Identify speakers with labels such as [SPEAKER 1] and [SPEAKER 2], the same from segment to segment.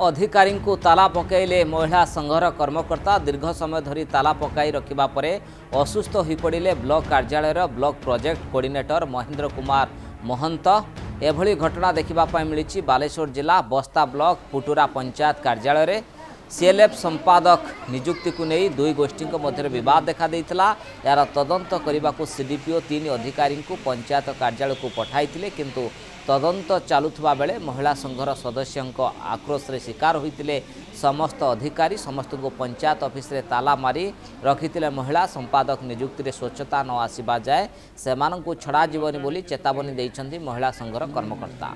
[SPEAKER 1] अधिकारी को ताला पकाइले महिला संघर कर्मकर्ता दीर्घ समय धरी ताला पकाई रखिबा परे असुस्थ हो पड़े ब्लॉक कार्यालय block project coordinator Mahendra Kumar Mahant. एभली घटना देखा मिली बालेश्वर जिला बस्ता ब्लॉक पुटुरा पंचायत कार्यालय सीएलएफ संपादक नियुक्ति को नहीं दुई गोष्ठी मध्य विवाद देखा देइथिला। यार तदंत करने को सीडीपीओ 3 अधिकारी को पंचायत कार्यालय को पठाई किंतु तदंत चलुवा बेले महिला संघर सदस्यों आक्रोश रे शिकार होते समस्त अधिकारी समस्त को पंचायत ऑफिस रे ताला मारी रखी महिला संपादक नियुक्ति रे स्वच्छता न आसवा जाए से छड़ा जीवनी बोली चेतावनी देइछन्ति महिला संघर कर्मकर्ता।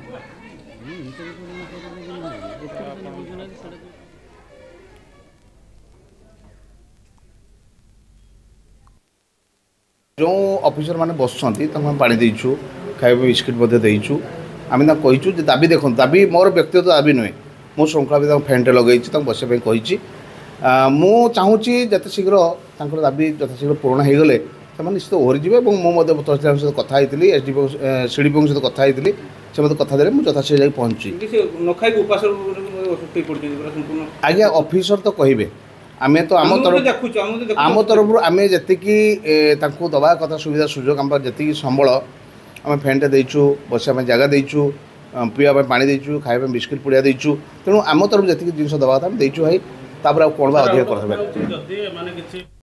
[SPEAKER 2] जो ऑफिसर माने बसुँच पानी देचु खाଇବା बिस्किट देचु आम कहीचु दाबी देखो दाबी मोर व्यक्तिगत दाबी नुहे मो श्रृंखला फैन लगे बसवाई कही मु चाहूँगी जिते शीघ्र दाबी यथाशीघ्र पूरण होगले निश्चित ओहरीजे और मुझे तहसीलदार सहित कथी एसडीपी सीडीपी सहित कथी से मतलब कथा देले मुझे यथाशीघ्र पहुँची आज्ञा ऑफिसर तो कहे आमे तो आम तरफ आम जी दवा कथा सुविधा सुजोग आम जी संबल आम फैनटे देचु बसा जगह देचु पीवा पानी देचु खाଇବା बिस्किट पुड़िया देचु तेणु आम तरफ जी जिन दवा कथा देचु भाई तापर कौन अधिक कर